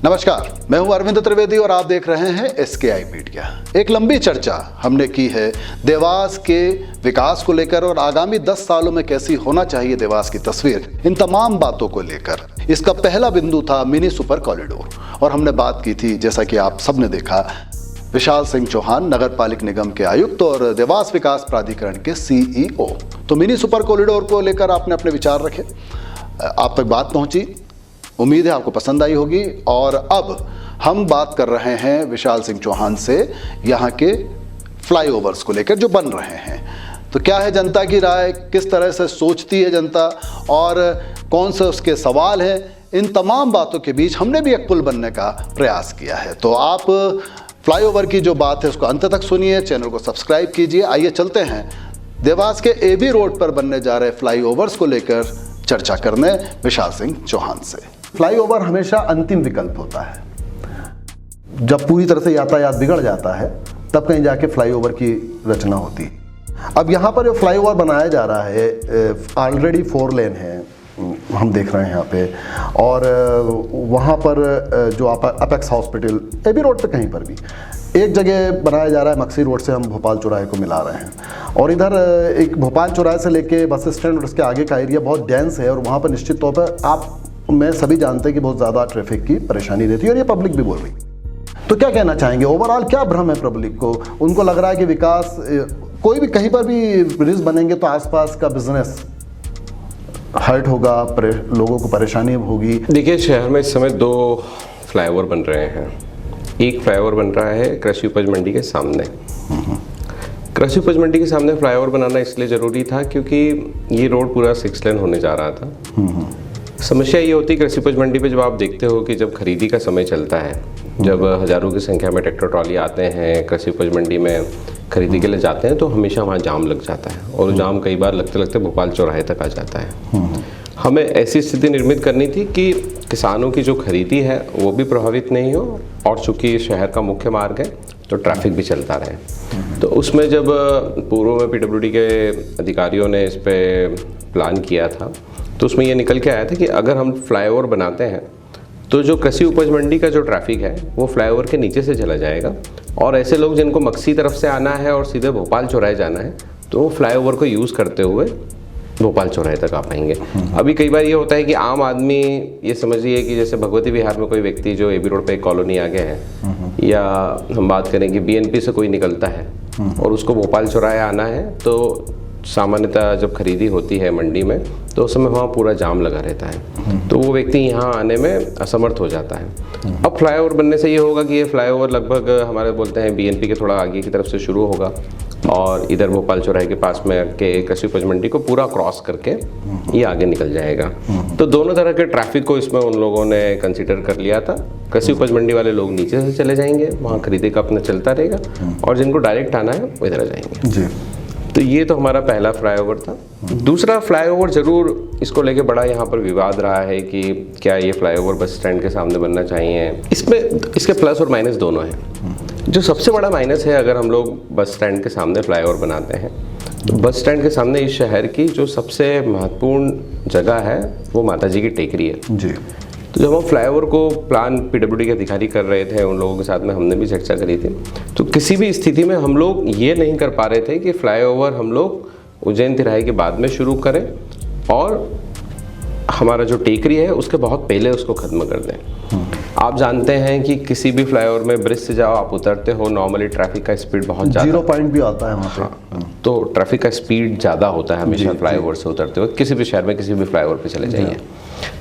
नमस्कार, मैं हूं अरविंद त्रिवेदी और आप देख रहे हैं SKI मीडिया। एक लंबी चर्चा हमने की है देवास के विकास को लेकर और आगामी 10 सालों में कैसी होना चाहिए देवास की तस्वीर, इन तमाम बातों को लेकर। इसका पहला बिंदु था मिनी सुपर कॉरिडोर और हमने बात की थी, जैसा कि आप सबने देखा, विशाल सिंह चौहान नगर पालिक निगम के आयुक्त और देवास विकास प्राधिकरण के CEO। तो मिनी सुपर कॉरिडोर को लेकर आपने अपने विचार रखे, आप तक बात पहुंची, उम्मीद है आपको पसंद आई होगी। और अब हम बात कर रहे हैं विशाल सिंह चौहान से यहाँ के फ्लाईओवर्स को लेकर जो बन रहे हैं। तो क्या है जनता की राय, किस तरह से सोचती है जनता और कौन से उसके सवाल हैं, इन तमाम बातों के बीच हमने भी एक पुल बनने का प्रयास किया है। तो आप फ्लाईओवर की जो बात है उसको अंत तक सुनिए, चैनल को सब्सक्राइब कीजिए। आइए चलते हैं देवास के AB रोड पर बनने जा रहे फ्लाईओवर्स को लेकर चर्चा करने विशाल सिंह चौहान से। फ्लाईओवर हमेशा अंतिम विकल्प होता है। जब पूरी तरह से यातायात बिगड़ जाता है तब कहीं जाके फ्लाईओवर की रचना होती है। अब यहाँ पर जो फ्लाईओवर बनाया जा रहा है ऑलरेडी 4 लेन है, हम देख रहे हैं यहाँ पे। और वहाँ पर जो अपेक्स हॉस्पिटल AB रोड पे कहीं पर भी एक जगह बनाया जा रहा है, मक्सी रोड से हम भोपाल चौराहे को मिला रहे हैं। और इधर एक भोपाल चौराहे से लेके बस स्टैंड और उसके आगे का एरिया बहुत डेंस है और वहाँ पर निश्चित तौर पर आप मैं सभी जानते हैं कि बहुत ज़्यादा ट्रैफिक की परेशानी रहती है और ये पब्लिक भी बोल रही। तो क्या कहना चाहेंगे, ओवरऑल क्या भ्रम है पब्लिक को? उनको लग रहा है कि विकास कोई भी कहीं पर भी ब्रिज बनेंगे तो आसपास का बिजनेस हर्ट होगा, लोगों को परेशानी होगी। देखिए, शहर में इस समय 2 फ्लाईओवर बन रहे हैं। एक फ्लाईओवर बन रहा है कृषि उपज मंडी के सामने। कृषि उपज मंडी के सामने फ्लाईओवर बनाना इसलिए ज़रूरी था क्योंकि ये रोड पूरा 6 लेन होने जा रहा था। समस्या ये होती है कृषि उपज मंडी पे, जब आप देखते हो कि जब खरीदी का समय चलता है, जब हज़ारों की संख्या में ट्रैक्टर ट्रॉली आते हैं कृषि उपज मंडी में खरीदी के लिए जाते हैं, तो हमेशा वहाँ जाम लग जाता है और जाम कई बार लगते लगते भोपाल चौराहे तक आ जाता है। हमें ऐसी स्थिति निर्मित करनी थी कि किसानों की जो खरीदी है वो भी प्रभावित नहीं हो और चूँकि शहर का मुख्य मार्ग है तो ट्रैफिक भी चलता रहे। तो उसमें जब पूर्व में PWD के अधिकारियों ने इस पर प्लान किया था तो उसमें ये निकल के आया था कि अगर हम फ्लाईओवर बनाते हैं तो जो कृषि उपज मंडी का जो ट्रैफिक है वो फ्लाईओवर के नीचे से चला जाएगा और ऐसे लोग जिनको मक्सी तरफ से आना है और सीधे भोपाल चौराहे जाना है तो वो फ्लाईओवर को यूज़ करते हुए भोपाल चौराहे तक आ पाएंगे। अभी कई बार ये होता है कि आम आदमी ये समझिए कि जैसे भगवती विहार में कोई व्यक्ति जो AB रोड पे एक कॉलोनी आ गया है, या हम बात करें कि BNP से कोई निकलता है और उसको भोपाल चौराहे आना है, तो सामान्यतः जब खरीदी होती है मंडी में तो उस समय वहाँ पूरा जाम लगा रहता है, तो वो व्यक्ति यहाँ आने में असमर्थ हो जाता है। अब फ्लाईओवर बनने से ये होगा कि ये फ्लाईओवर लगभग हमारे बोलते हैं BNP के थोड़ा आगे की तरफ से शुरू होगा और इधर भोपाल चौराहे के पास में के कृषि उपज मंडी को पूरा क्रॉस करके ये आगे निकल जाएगा। तो दोनों तरह के ट्रैफिक को इसमें उन लोगों ने कंसिडर कर लिया था। कृषि उपज मंडी वाले लोग नीचे से चले जाएंगे, वहाँ खरीदी का अपना चलता रहेगा और जिनको डायरेक्ट आना है वो इधर आ जाएंगे जी। तो ये तो हमारा पहला फ्लाईओवर था। दूसरा फ्लाईओवर जरूर इसको लेके बड़ा यहाँ पर विवाद रहा है कि क्या ये फ्लाईओवर बस स्टैंड के सामने बनना चाहिए। इसमें इसके प्लस और माइनस दोनों हैं। जो सबसे बड़ा माइनस है, अगर हम लोग बस स्टैंड के सामने फ्लाईओवर बनाते हैं तो बस स्टैंड के सामने इस शहर की जो सबसे महत्वपूर्ण जगह है वो माता जी की टेकरी है जी। तो जब हम फ्लाईओवर को प्लान PWD के अधिकारी कर रहे थे, उन लोगों के साथ में हमने भी चर्चा करी थी, तो किसी भी स्थिति में हम लोग ये नहीं कर पा रहे थे कि फ्लाईओवर हम लोग उज्जैन तिराहे के बाद में शुरू करें और हमारा जो टेकरी है उसके बहुत पहले उसको ख़त्म कर दें। आप जानते हैं कि किसी भी फ्लाईओवर में ब्रिज से जाओ, आप उतरते हो, नॉर्मली ट्रैफिक का स्पीड बहुत ज़्यादा 0 पॉइंट भी आता है वहाँ पे। तो ट्रैफिक का स्पीड ज़्यादा होता है हमेशा फ्लाईओवर से उतरते हुए। किसी भी शहर में किसी भी फ्लाईओवर पे चले जाइए,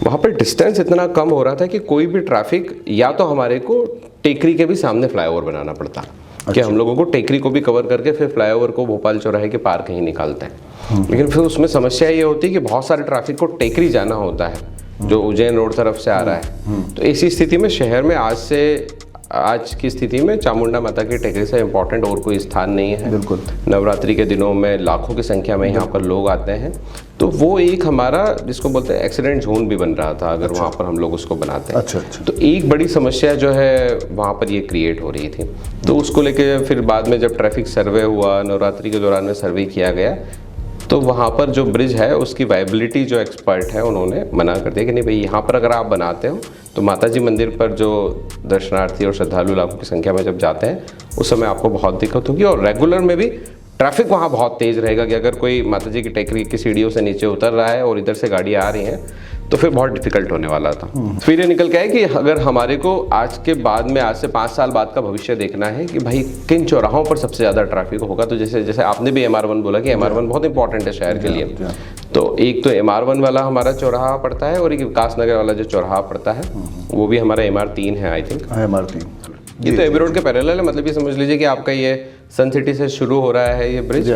वहाँ पर डिस्टेंस इतना कम हो रहा था कि कोई भी ट्रैफिक या तो हमारे को टेकरी के भी सामने फ्लाईओवर बनाना पड़ता कि हम लोगों को टेकरी को भी कवर करके फिर फ्लाईओवर को भोपाल चौराहे के पार कहीं निकालते हैं। लेकिन फिर उसमें समस्या ये होती है कि बहुत सारे ट्रैफिक को टेकरी जाना होता है जो उज्जैन रोड तरफ से आ रहा है। तो ऐसी स्थिति में शहर में आज की स्थिति में चामुंडा माता की टेकरी से इम्पोर्टेंट और कोई स्थान नहीं है। बिल्कुल, नवरात्रि के दिनों में लाखों की संख्या में यहाँ पर लोग आते हैं, तो वो एक हमारा जिसको बोलते हैं एक्सीडेंट जोन भी बन रहा था अगर वहाँ पर हम लोग उसको बनाते हैं। अच्छा। तो एक बड़ी समस्या जो है वहाँ पर ये क्रिएट हो रही थी। तो उसको लेके फिर बाद में जब ट्रैफिक सर्वे हुआ, नवरात्रि के दौरान में सर्वे किया गया, तो वहाँ पर जो ब्रिज है उसकी वाइबिलिटी जो एक्सपर्ट है उन्होंने मना कर दिया कि नहीं भाई, यहाँ पर अगर आप बनाते हो तो माता जी मंदिर पर जो दर्शनार्थी और श्रद्धालु लाखों की संख्या में जब जाते हैं उस समय आपको बहुत दिक्कत होगी, और रेगुलर में भी ट्रैफिक वहाँ बहुत तेज़ रहेगा कि अगर कोई माता जी की टेकरी की सीढ़ियों से नीचे उतर रहा है और इधर से गाड़ी आ रही हैं तो फिर बहुत डिफिकल्ट होने वाला था। फिर ये निकल के आया कि अगर हमारे को आज के बाद में, आज से 5 साल बाद का भविष्य देखना है कि भाई किन चौराहों पर सबसे ज़्यादा ट्रैफिक होगा, तो जैसे आपने भी MR1 बोला कि MR1 बहुत इंपॉर्टेंट है शहर के लिए। तो एक तो MR1 वाला हमारा चौराहा पड़ता है और एक विकास नगर वाला जो चौराहा पड़ता है वो भी हमारा MR3 है, आई थिंक MR3। ये तो एबी रोड के पैरेलल है, मतलब ये समझ लीजिए कि आपका ये सन सिटी से शुरू हो रहा है ये ब्रिज,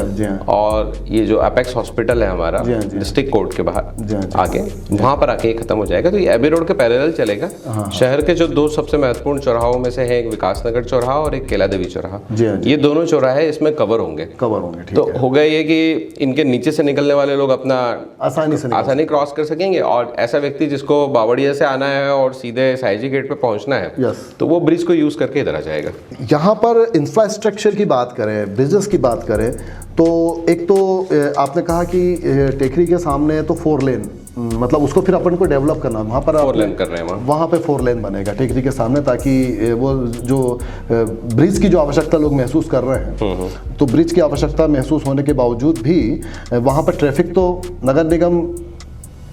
और ये जो अपेक्स हॉस्पिटल है हमारा डिस्ट्रिक्ट कोर्ट के बाहर आगे, वहाँ पर आके खत्म हो जाएगा। तो ये एबी रोड के पैरेलल चलेगा। शहर के जो 2 सबसे महत्वपूर्ण चौराहों में से है, एक विकास नगर चौराहा और एक केला देवी चौराहा, ये दोनों चौराहे इसमें कवर होंगे। तो हो गया ये कि इनके नीचे से निकलने वाले लोग अपना आसानी क्रॉस कर सकेंगे, और ऐसा व्यक्ति जिसको बावड़िया से आना है और सीधे साइजी गेट पे पहुंचना है तो वो ब्रिज को यूज करके इधर आ जाएगा। यहाँ पर इंफ्रास्ट्रक्चर की बात करें, बिजनेस की बात करें, तो एक तो आपने कहा कि टेकरी के सामने है तो 4 लेन, मतलब उसको फिर अपन को डेवलप करना, वहाँ पर 4 लेन कर रहे हैं, वहाँ पे 4 लेन बनेगा टेकरी के सामने, ताकि वो जो ब्रिज की जो आवश्यकता लोग महसूस कर रहे हैं, तो ब्रिज की आवश्यकता महसूस होने के बावजूद भी वहाँ पर ट्रैफिक तो नगर निगम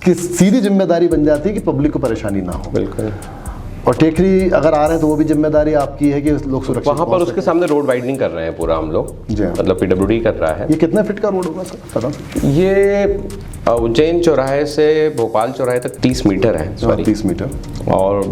की सीधी जिम्मेदारी बन जाती है कि पब्लिक को परेशानी ना हो। बिल्कुल। और टेकरी अगर आ रहे हैं तो वो भी जिम्मेदारी आपकी है कि लोग सुरक्षित वहाँ पर उसके सामने रोड वाइडनिंग कर रहे हैं पूरा हम लोग, मतलब PWD कर रहा है। ये कितने फीट का रोड होगा सर? ये उज्जैन चौराहे से भोपाल चौराहे तक 30 मीटर है, सॉरी 30 मीटर, और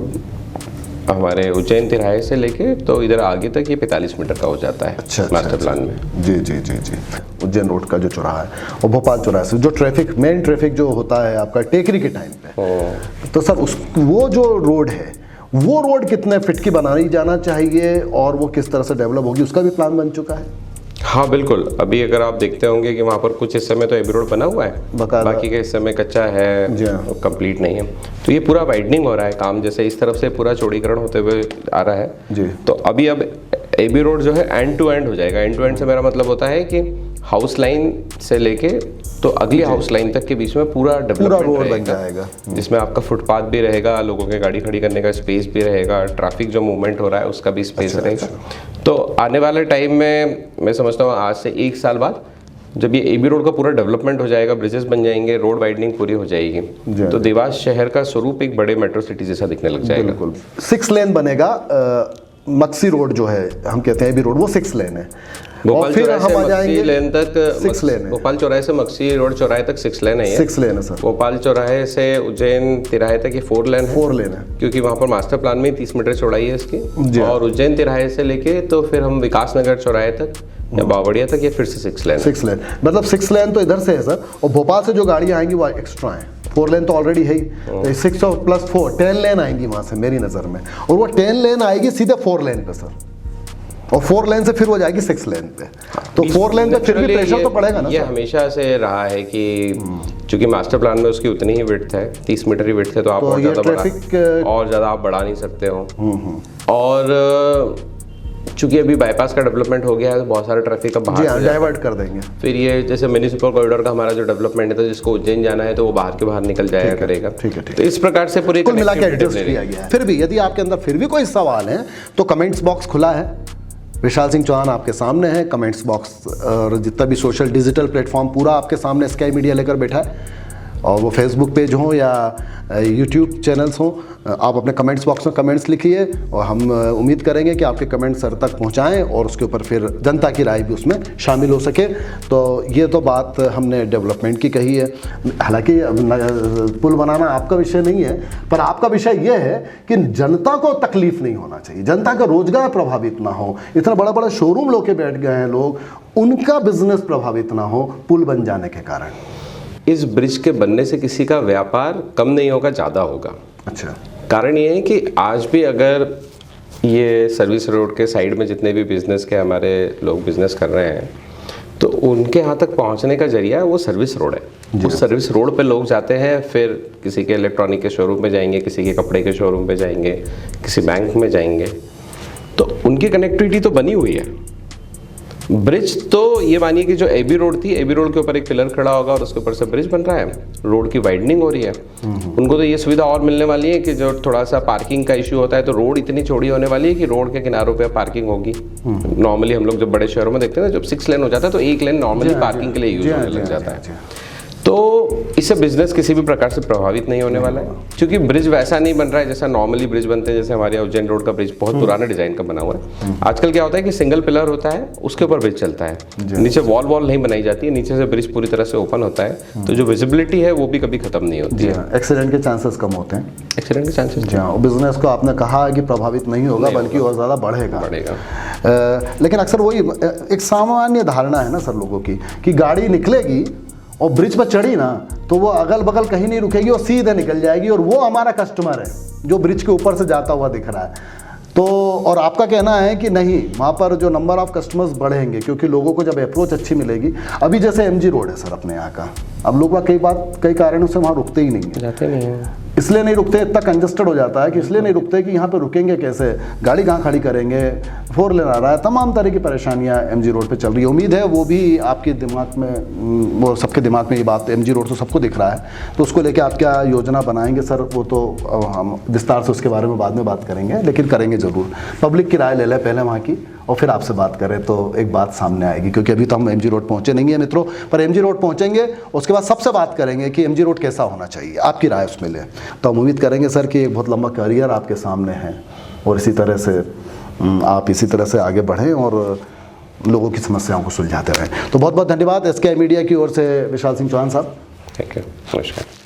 हमारे उज्जैन तिराहे से लेके तो इधर आगे तक ये 45 मीटर का हो जाता है। अच्छा, मास्टर प्लान में। जी जी जी जी। उज्जैन रोड का जो चौराहा है और भोपाल चौराहे से जो ट्रैफिक, मेन ट्रैफिक जो होता है आपका टेकरी के टाइम पे, तो सर वो जो रोड है वो रोड कितने फिट की बनाई जाना चाहिए और वो किस तरह से डेवलप होगी, उसका भी प्लान बन चुका है? हाँ बिल्कुल। अभी अगर आप देखते होंगे कि वहाँ पर कुछ हिस्से में तो एबी रोड बना हुआ है, बाकी के हिस्से में कच्चा है, कंप्लीट नहीं है। तो ये पूरा वाइडनिंग हो रहा है काम, जैसे इस तरफ से पूरा चौड़ीकरण होते हुए आ रहा है जी। तो अभी अब एबी रोड जो है एंड टू एंड हो जाएगा। एंड टू एंड से मेरा मतलब होता है कि हाउस लाइन से लेके तो अगली हाउस लाइन तक के बीच में पूरा डेवलपमेंट बन जाएगा, जिसमें आपका फुटपाथ भी रहेगा, लोगों के गाड़ी खड़ी करने का स्पेस भी रहेगा, ट्रैफिक जो मूवमेंट हो रहा है उसका भी स्पेस रहेगा। तो आने वाले टाइम में मैं समझता हूँ आज से 1 साल बाद जब ये एबी रोड का पूरा डेवलपमेंट हो जाएगा, ब्रिजेस बन जाएंगे, रोड वाइडनिंग पूरी हो जाएगी, तो देवास शहर का स्वरूप एक बड़े मेट्रो सिटी जैसा दिखने लग जाएगा। बिल्कुल। 6 लेन बनेगा। मक्सी रोड जो है हम कहते हैं एबी रोड, वो 6 लेन है। भोपाल चौराहे से मक्सी लेन तक 6 लेन है। भोपाल चौराहे से मक्सी रोड चौराहे तक 6 लेन है। 6 लेन है सर। भोपाल चौराहे से उज्जैन तिराहे तक ये 4 लेन है। 4 लेन है, क्योंकि वहाँ पर मास्टर प्लान में 30 मीटर चौड़ाई है इसकी, और उज्जैन तिराहे से लेके तो फिर हम विकास नगर चौराहे तक या बावड़िया तक ये फिर से 6 लेन। 6 लेन मतलब 6 लेन तो इधर से है सर, और भोपाल से जो गाड़ियाँ आएंगी वो एक्स्ट्रा है। 4 लेन तो ऑलरेडी है ही, 6 और +4 10 लेन आएंगी वहाँ से मेरी नज़र में, और वो 10 लेन आएगी सीधे 4 लेन पे सर, और 4 लेन से फिर वो जाएगी 6 लेन पे। तो 4 लेन पे फिर भी प्रेशर तो पड़ेगा ना। ये हमेशा से रहा है कि चूंकि मास्टर प्लान में उसकी उतनी ही विड्थ है, 30 मीटर ही विड्थ है, तो आप और ज़्यादा आप बढ़ा नहीं सकते हो। और चूंकि अभी बाईपास का डेवलपमेंट हो गया है तो बहुत सारा ट्रैफिक अब बाहर डाइवर्ट कर देंगे। फिर ये जैसे म्युनिसिपल कॉरिडोर का हमारा जो डेवलपमेंट है, तो जिसको उज्जैन जाना है तो वो बाहर के बाहर निकल जाया करेगा। ठीक है। तो इस प्रकार से पूरी कुल मिला के एडजस्ट किया गया है। फिर भी यदि आपके अंदर फिर भी कोई सवाल है तो कमेंट्स बॉक्स खुला है, विशाल सिंह चौहान आपके सामने है। कमेंट्स बॉक्स और जितना भी सोशल डिजिटल प्लेटफॉर्म पूरा आपके सामने स्काई मीडिया लेकर बैठा है, और वो फेसबुक पेज हो या यूट्यूब चैनल्स हो, आप अपने कमेंट्स बॉक्स में कमेंट्स लिखिए और हम उम्मीद करेंगे कि आपके कमेंट्स सर तक पहुंचाएं और उसके ऊपर फिर जनता की राय भी उसमें शामिल हो सके। तो ये तो बात हमने डेवलपमेंट की कही है। हालांकि पुल बनाना आपका विषय नहीं है, पर आपका विषय ये है कि जनता को तकलीफ नहीं होना चाहिए, जनता का रोजगार प्रभावित ना हो। इतना बड़ा बड़ा शोरूम लोग के बैठ गए हैं लोग, उनका बिजनेस प्रभावित ना हो पुल बन जाने के कारण। इस ब्रिज के बनने से किसी का व्यापार कम नहीं होगा, ज़्यादा होगा। अच्छा। कारण ये है कि आज भी अगर ये सर्विस रोड के साइड में जितने भी बिजनेस के हमारे लोग बिजनेस कर रहे हैं, तो उनके यहाँ तक पहुँचने का जरिया वो सर्विस रोड है। उस सर्विस रोड पे लोग जाते हैं, फिर किसी के इलेक्ट्रॉनिक के शोरूम पे जाएंगे, किसी के कपड़े के शोरूम पे जाएंगे, किसी बैंक में जाएंगे, तो उनकी कनेक्टिविटी तो बनी हुई है। ब्रिज तो ये मानिए कि जो एबी रोड थी, एबी रोड के ऊपर एक पिलर खड़ा होगा और उसके ऊपर से ब्रिज बन रहा है, रोड की वाइडनिंग हो रही है। उनको तो ये सुविधा और मिलने वाली है कि जो थोड़ा सा पार्किंग का इश्यू होता है, तो रोड इतनी चौड़ी होने वाली है कि रोड के किनारों पे पार्किंग होगी। नॉर्मली हम लोग जब बड़े शहरों में देखते हैं ना, जब 6 लेन हो जाता है तो 1 लेन नॉर्मली पार्किंग के लिए यूज होने लग जाता है। तो इससे बिजनेस किसी भी प्रकार से प्रभावित नहीं होने वाला है, क्योंकि ब्रिज वैसा नहीं बन रहा है जैसा नॉर्मली ब्रिज बनते हैं। जैसे हमारे उज्जैन रोड का ब्रिज बहुत पुराने डिजाइन का बना हुआ है। आजकल क्या होता है कि सिंगल पिलर होता है, उसके ऊपर ब्रिज चलता है, नीचे वॉल नहीं बनाई जाती है, नीचे से ब्रिज पूरी तरह से ओपन होता है, तो जो विजिबिलिटी है वो भी कभी खत्म नहीं होती है। एक्सीडेंट के चांसेस कम होते हैं। एक्सीडेंट के चांसेस, बिजनेस को आपने कहा है कि प्रभावित नहीं होगा, बल्कि और ज़्यादा बढ़ेगा। लेकिन अक्सर वही एक सामान्य धारणा है ना सर लोगों की, कि गाड़ी निकलेगी और ब्रिज पर चढ़ी ना तो वो अगल बगल कहीं नहीं रुकेगी और सीधे निकल जाएगी, और वो हमारा कस्टमर है जो ब्रिज के ऊपर से जाता हुआ दिख रहा है। तो और आपका कहना है कि नहीं, वहाँ पर जो नंबर ऑफ कस्टमर्स बढ़ेंगे, क्योंकि लोगों को जब अप्रोच अच्छी मिलेगी। अभी जैसे एमजी रोड है सर अपने यहाँ का, अब लोग कई कारणों से वहाँ रुकते ही नहीं है, जाते नहीं है। इसलिए नहीं रुकते, इतना कंजस्टेड हो जाता है कि इसलिए नहीं रुकते कि यहाँ पे रुकेंगे कैसे, गाड़ी कहाँ खड़ी करेंगे, 4 लेन आ रहा है, तमाम तरह की परेशानियाँ एमजी रोड पे चल रही है। उम्मीद है वो भी आपके दिमाग में, वो सबके दिमाग में ये बात, एमजी रोड तो सबको दिख रहा है, तो उसको लेके आप क्या योजना बनाएंगे सर? वो तो हम विस्तार से उसके बारे में बाद में बात करेंगे, लेकिन करेंगे ज़रूर। पब्लिक की राय ले लें पहले वहाँ की, और फिर आपसे बात करें तो एक बात सामने आएगी, क्योंकि अभी तो हम एमजी रोड पहुँचे नहीं है मित्रों, पर एमजी रोड पहुँचेंगे, उसके बाद सबसे बात करेंगे कि एमजी रोड कैसा होना चाहिए, आपकी राय उसमें लें। तो हम उम्मीद करेंगे सर कि एक बहुत लंबा करियर आपके सामने है, और इसी तरह से आप इसी तरह से आगे बढ़ें और लोगों की समस्याओं को सुलझाते रहें। तो बहुत बहुत धन्यवाद SKI मीडिया की ओर से विशाल सिंह चौहान साहब। थैंक यू, नमस्कार।